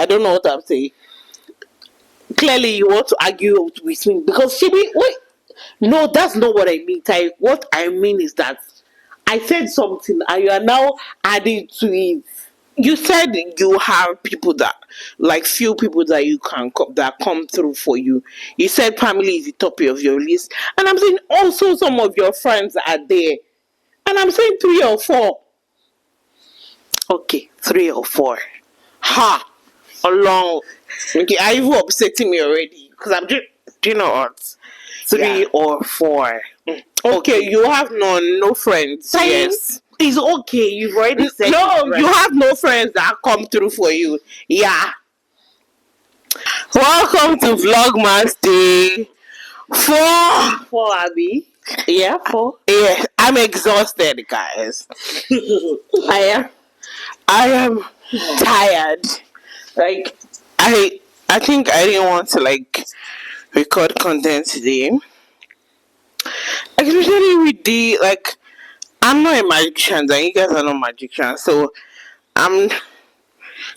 don't know what I'm saying. Clearly, you want to argue with me because she be wait. No, that's not what I mean. What I mean is that I said something and you are now adding to it. You said you have people that, like, few people that you can that come through for you. You said family is the top of your list, and I'm saying also some of your friends are there, and I'm saying 3 or 4. Okay, 3 or 4. Ha, along. Okay, are you upsetting me already? Because I'm just, do you know what? 3 or 4. Okay, you have no friends. Yes. It's okay. You've already said no. You have no friends that come through for you. Yeah. Welcome to Vlogmas Day 4. 4, Abby. Yeah, 4. Yeah, I'm exhausted, guys. I am tired. Like I think I didn't want to record content today. Especially with the I'm not a magician and you guys are not magicians, so I'm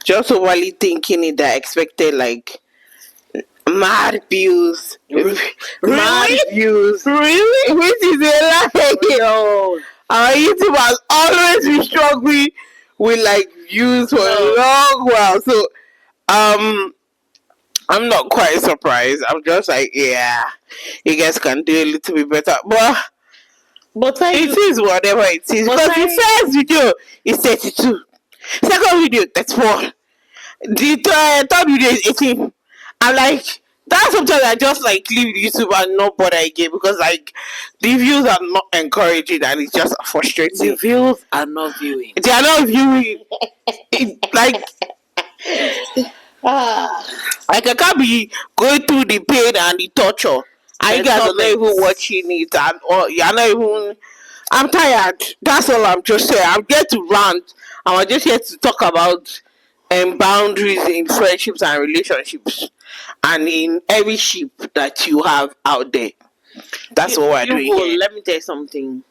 just overly thinking it that I expected mad views. Really? Mad views. Really? Which is a lie. Yo. Our YouTube has always been struggling with views for a long while. So I'm not quite surprised. I'm just yeah, you guys can do a little bit better. But it is whatever it is. Because the first video is 32. Second video, 34. The third video is 18. I'm that's sometimes I just leave YouTube and not bother again because the views are not encouraging and it's just frustrating. The views are not viewing. They are not viewing. I can't be going through the pain and the torture. And you guys are not even watching it, and you're not even. I'm tired. That's all I'm just saying. I'm here to rant. I'm just here to talk about boundaries in friendships and relationships, and in every ship that you have out there. That's what we're doing here. Let me tell you something.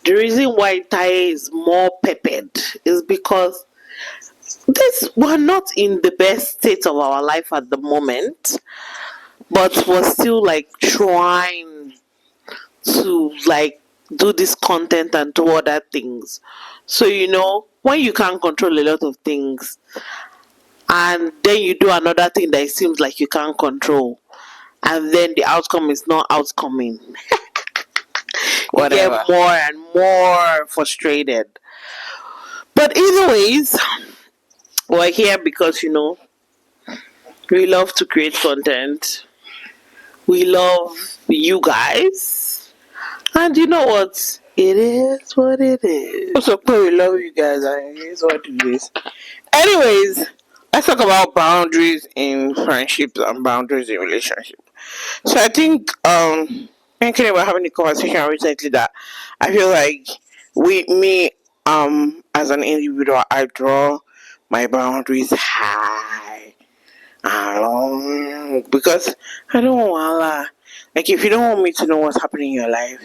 The reason why Taye is more peppered is because we're not in the best state of our life at the moment, but we're still trying to do this content and do other things. So when you can't control a lot of things and then you do another thing that it seems like you can't control and then the outcome is not outcoming, you get more and more frustrated. But either ways, we're here because we love to create content. We love you guys. And you know what? It is what it is. Also, we love you guys and it is what it is. Anyways, let's talk about boundaries in friendships and boundaries in relationships. So I think thinking about having a conversation recently that I feel me as an individual, I draw my boundaries high and long because I don't want if you don't want me to know what's happening in your life,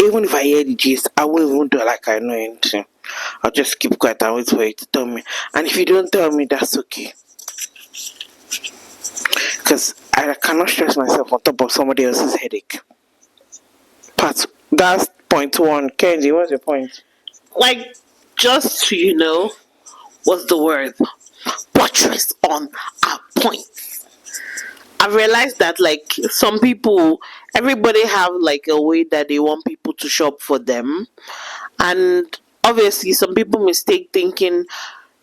even if I hear the gist, I won't even do I know anything. I'll just keep quiet and wait for you to tell me. And if you don't tell me, that's okay. Because I cannot stress myself on top of somebody else's headache. That's point 1. Kenzie, what's your point? Just so what's the word? Buttress on our point. I realized that some people, everybody have a way that they want people to shop for them, and obviously some people mistake thinking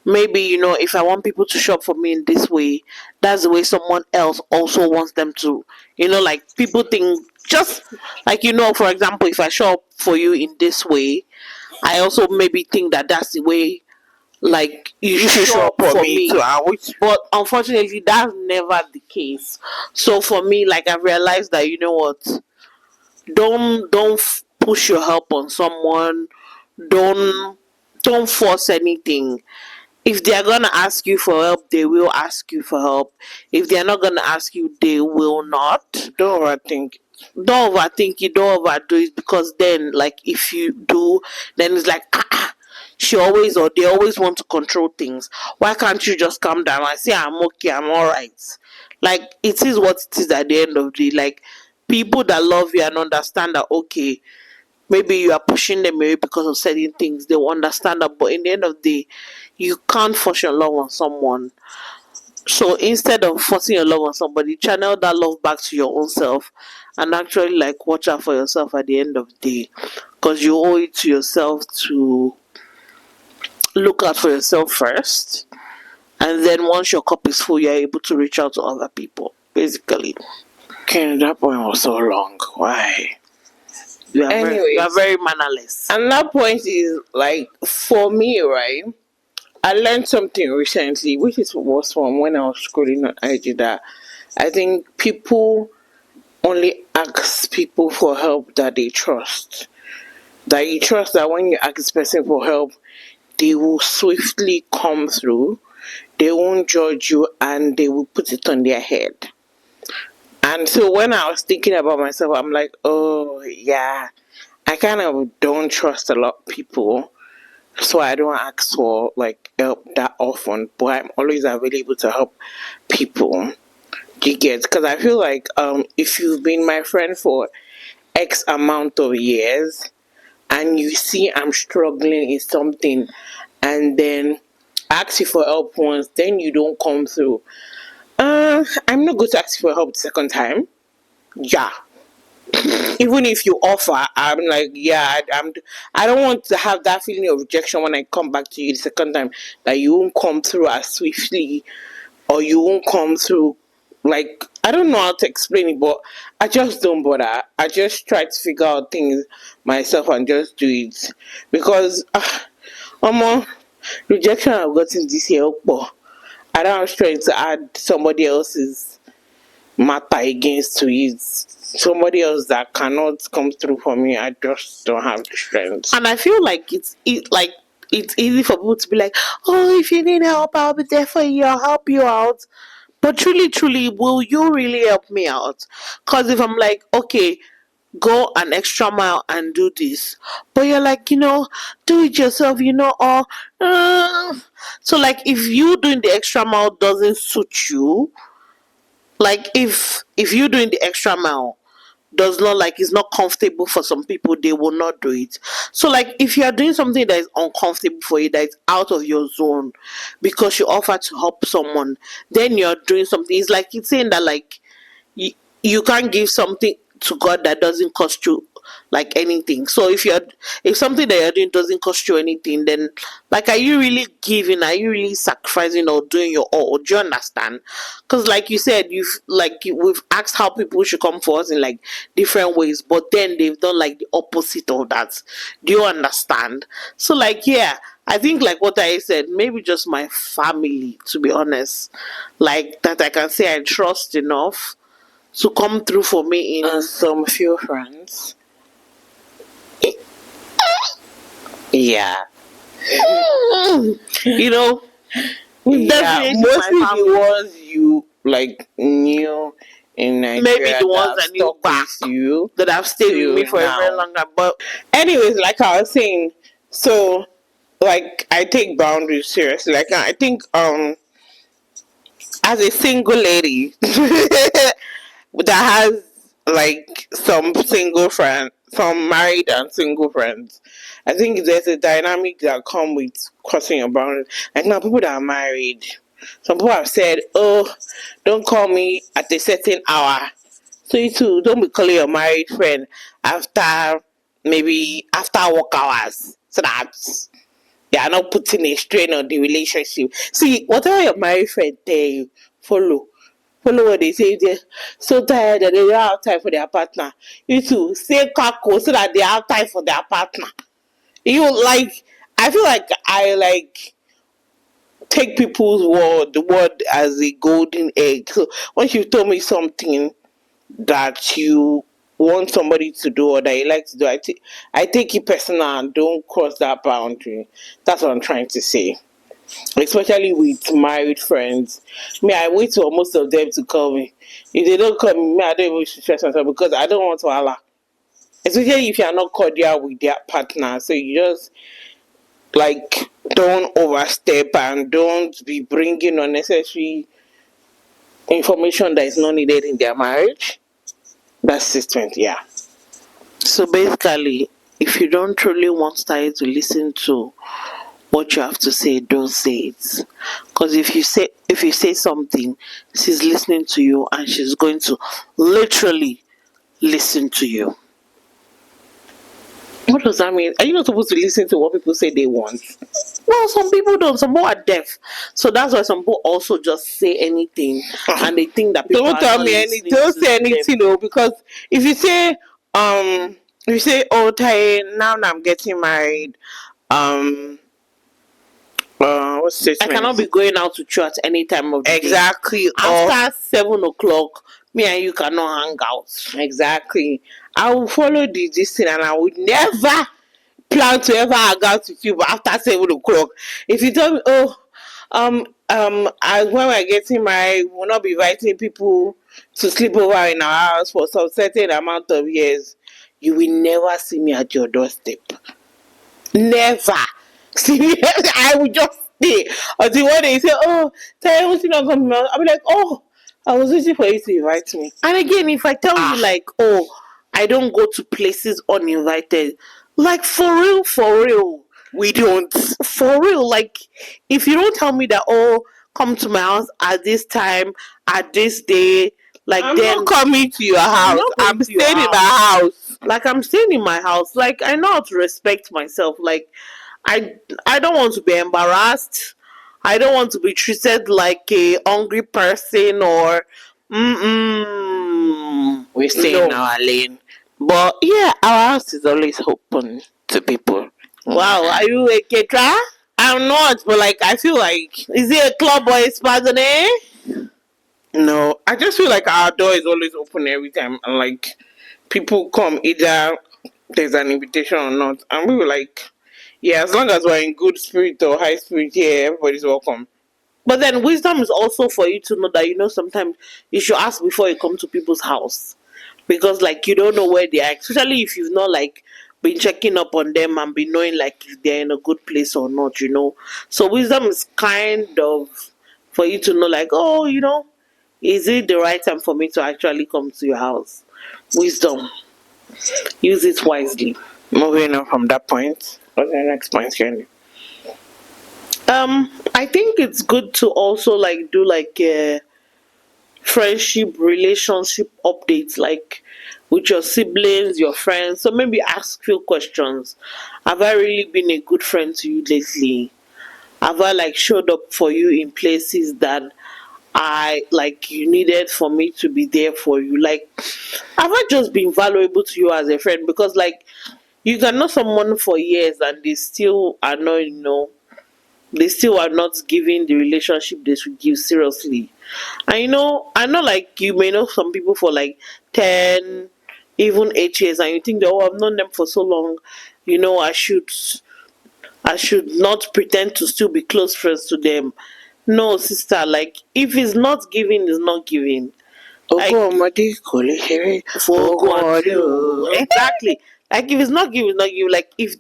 maybe if I want people to shop for me in this way, that's the way someone else also wants them to. People think just for example, if I shop for you in this way, I also maybe think that that's the way you should shop for me too. But unfortunately that's never the case. So for me, I realized that what, don't push your help on someone. Don't force anything. If they are gonna ask you for help, they will ask you for help. If they are not gonna ask you, they will not. Don't overthink it, don't overdo it, because then if you do, then it's she always or they always want to control things. Why can't you just calm down and say I'm okay, I'm alright? Like it is what it is at the end of the day. Like people that love you and understand that okay, maybe you are pushing them away because of certain things, they will understand that, but in the end of the day, you can't force your love on someone. So instead of forcing your love on somebody, channel that love back to your own self and actually like watch out for yourself at the end of the day. Because you owe it to yourself to look out for yourself first. And then once your cup is full, you're able to reach out to other people. Basically. Okay, that point was so long. Why? You are very mannerless. And that point is like for me, right? I learned something recently, which was from when I was scrolling on IG, that I think people only ask people for help that they trust. That you trust that when you ask this person for help, they will swiftly come through, they won't judge you, and they will put it on their head. And so when I was thinking about myself, I'm like, oh yeah, I kind of don't trust a lot of people. So I don't ask for like help that often, but I'm always available to help people. You get? Because I feel like if you've been my friend for X amount of years and you see I'm struggling in something, and then ask you for help once, then you don't come through. I'm not going to ask you for help the second time. Yeah, even if you offer, I'm like, yeah, I don't want to have that feeling of rejection when I come back to you the second time, that you won't come through as swiftly, or you won't come through. Like, I don't know how to explain it, but I just don't bother. I just try to figure out things myself and just do it. Because rejection I've gotten this year, but I don't have strength to add somebody else's matter against to it. Somebody else that cannot come through for me, I just don't have the strength. And I feel like it's easy for people to be like, oh, if you need help, I'll be there for you, I'll help you out. But truly, truly, will you really help me out? Because if I'm like, okay, go an extra mile and do this, but you're like, do it yourself, or so like if you doing the extra mile doesn't suit you, like if you doing the extra mile does not, like, it's not comfortable for some people, they will not do it. So like if you are doing something that is uncomfortable for you, that is out of your zone, because you offer to help someone, then you're doing something. It's like it's saying that like you can't give something to God that doesn't cost you like anything. So if something that you're doing doesn't cost you anything, then like, are you really giving, are you really sacrificing or doing your all? Do you understand? Because like you said, we've asked how people should come for us in like different ways, but then they've done like the opposite of that. Do you understand? So like, yeah, I think like what I said, maybe just my family, to be honest, like that I can say I trust enough to come through for me in some few friends. Yeah. you know, yeah, mostly the ones you like knew in Nigeria, maybe the ones that knew back with you, that have stayed with me for a very long time. But anyways, like I was saying, so like I take boundaries seriously. Like I think as a single lady that has like some single friends, some married and single friends, I think there's a dynamic that come with crossing your boundaries. Like now, people that are married, some people have said, "Oh, don't call me at a certain hour." So you too, don't be calling your married friend after maybe after work hours, so that they are not putting a strain on the relationship. See, whatever your married friend tell you, follow. Follow what they say. They're so tired that they don't have time for their partner. You too, say kako so that they have time for their partner. You like, I feel like I like take people's word as a golden egg. So once you told me something that you want somebody to do or that you like to do, I take it personal and don't cross that boundary. That's what I'm trying to say. Especially with married friends. Me, I wait for most of them to call me. If they don't call me, I don't even stress myself because I don't want to holler. Especially if you are not cordial with their partner. So you just like don't overstep and don't be bringing unnecessary information that is not needed in their marriage. That's statement, yeah. So basically, if you don't truly want somebody to listen to what you have to say, don't say it. Because if you say something, she's listening to you and she's going to literally listen to you. What does that mean? Are you not supposed to listen to what people say they want? Well, some people don't. Some people are deaf, so that's why some people also just say anything, and they think that people don't tell me anything. Don't say anything, though, because if you say, oh, Tay, now I'm getting married, what's this? I cannot be going out to church any time of the day. After 7 o'clock, me and you cannot hang out. Exactly. I will follow this thing, and I would never plan to ever hang out with you. But after 7 o'clock, if you tell me, when we're getting married, we'll not be inviting people to sleep over in our house for some certain amount of years, you will never see me at your doorstep. Never. See, I will just stay until one day you say, oh, Taya, what's not coming out? I'll be like, oh, I was waiting for you to invite me. And again, if I tell you like, oh, I don't go to places uninvited, like for real, we don't. For real, like if you don't tell me that, oh, come to my house at this time, at this day, like I'm then not coming to your house. I'm staying in my house. Like I'm staying in my house. Like I know how to respect myself. Like I don't want to be embarrassed. I don't want to be treated like a hungry person or we stay in our lane. But yeah, our house is always open to people. Wow, are you a caterer? I'm not, but like I feel like, is it a club or a spaghetti? No, I just feel like our door is always open every time, and like people come either there's an invitation or not, and we were like, yeah, as long as we're in good spirit or high spirit, yeah, everybody's welcome. But then wisdom is also for you to know that sometimes you should ask before you come to people's house, because like you don't know where they are, especially if you've not like been checking up on them and be knowing like if they're in a good place or not. So wisdom is kind of for you to know like, oh, is it the right time for me to actually come to your house? Wisdom. Use it wisely. Moving on from that point, what's the next point, Kenny? I think it's good to also like do like a friendship relationship updates, like with your siblings, your friends. So maybe ask few questions. Have I really been a good friend to you lately? Have I like showed up for you in places that I like you needed for me to be there for you? Like, have I just been valuable to you as a friend? Because like you can know someone for years and they still are not, they still are not giving the relationship they should give seriously. I know like you may know some people for like 10, even 8 years, and you think that, oh, I've known them for so long, I should not pretend to still be close friends to them. No, sister, like if it's not giving, it's not giving. Like, exactly. Like if it's not giving, it's not giving. Like if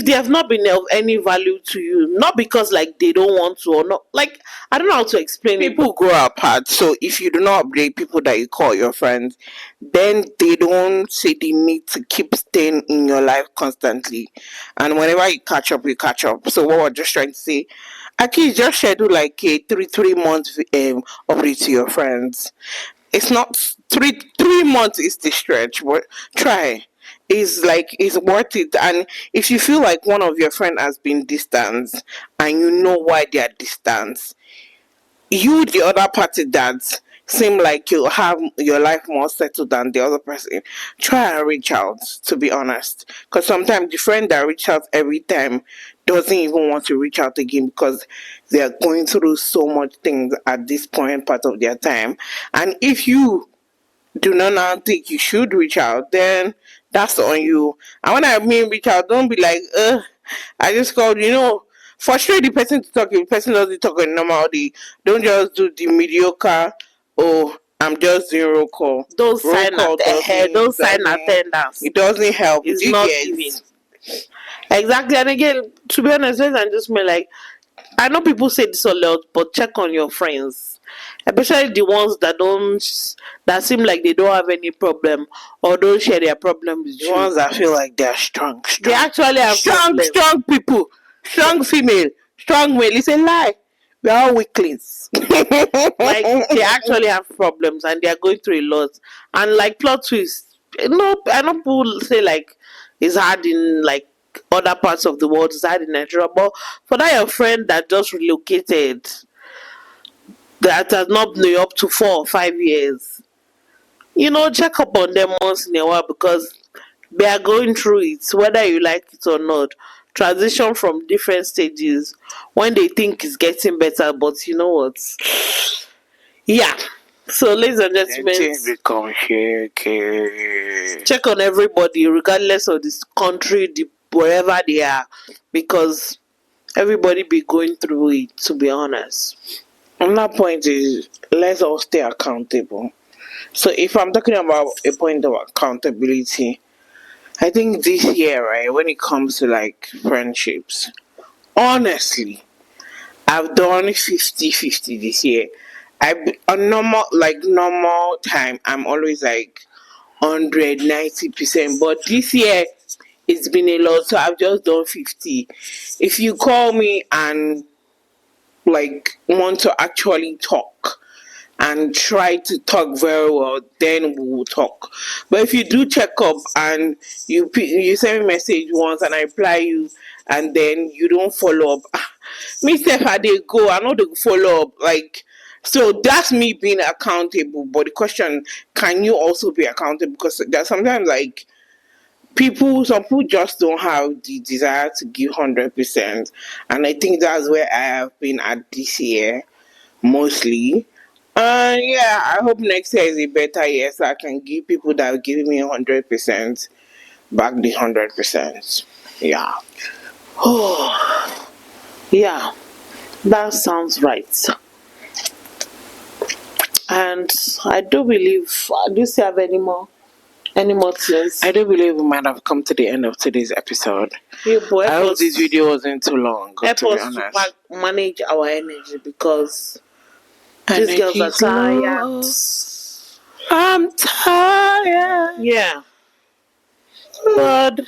they have not been of any value to you, not because like they don't want to or not, like I don't know how to explain it. People grow apart, so if you do not update people that you call your friends, then they don't see the need to keep staying in your life constantly, and whenever you catch up, you catch up. So what we're just trying to say, actually just schedule like a three months update to your friends. It's not 3 months is the stretch, but try. It's worth it. And if you feel like one of your friend has been distanced and you know why they are distanced, you the other party that seem like you have your life more settled than the other person, try and reach out, to be honest, because sometimes the friend that reach out every time doesn't even want to reach out again because they are going through so much things at this point part of their time. And if you do not now think you should reach out, then that's on you. And when I mean reach out, don't be like, I just called, frustrate the person to talk. If the person doesn't talk on normal day, don't just do the mediocre, oh, I'm just doing roll call. Don't sign attendance. It doesn't help. It's not giving. Exactly. And again, to be honest, let's just me like, I know people say this a lot, but check on your friends, especially the ones that seem like they don't have any problem or don't share their problems with The you. ones that feel like they're strong. They actually have problems. Strong people. Strong female, strong male. It's a lie. We're all weaklings. Like they actually have problems and they are going through a lot. And like plot twist, no, I know people say like it's hard in like other parts of the world, it's hard in Nigeria. But for that your friend that just relocated, that has not been up to 4 or 5 years, check up on them once in a while because they are going through it, whether you like it or not. Transition from different stages when they think it's getting better, but you know what? Yeah. So, ladies and gentlemen, check on everybody, regardless of this country, wherever they are, because everybody be going through it. To be honest, another point is let's all stay accountable. So if I'm talking about a point of accountability, I think this year, right, when it comes to like friendships, honestly, I've done 50-50 this year. On normal time, I'm always like 190%. But this year, it's been a lot, so I've just done 50. If you call me and like want to actually talk and try to talk very well, then we will talk. But if you do check up and you send me a message once and I reply you and then you don't follow up, me self I dey go, I know they follow up. Like, so that's me being accountable. But the question, can you also be accountable? Because there's sometimes like some people just don't have the desire to give 100%, and I think that's where I have been at this year mostly. Yeah, I hope next year is a better year so I can give people that are giving me 100% back the 100%. Yeah. yeah, that sounds right. And I do believe, do you still have any more things? I do believe we might have come to the end of today's episode. Yeah, boy, I hope this video wasn't too long. Help us to manage our energy because these girls are tired. I'm tired. Yeah. But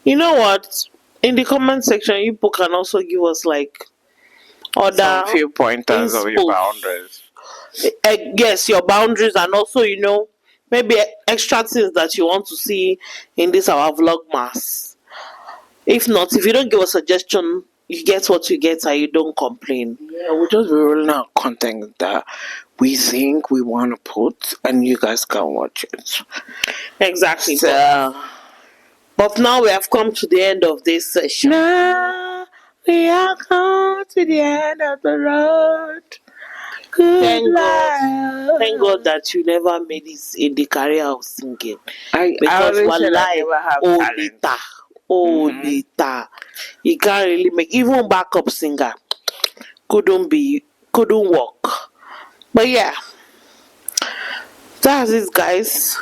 you know what? In the comment section, you people can also give us like some few pointers of your boundaries. Yes, your boundaries, and also maybe extra things that you want to see in this our Vlogmas. If not, if you don't give a suggestion, you get what you get and you don't complain. Yeah, we'll just be rolling out content that we think we want to put and you guys can watch it. Exactly. But now we have come to the end of this session. Now we have come to the end of the road. Thank God that you never made it in the career of singing. Because we're like, later. You can't really make, even backup singer couldn't work. But yeah, that's it, guys.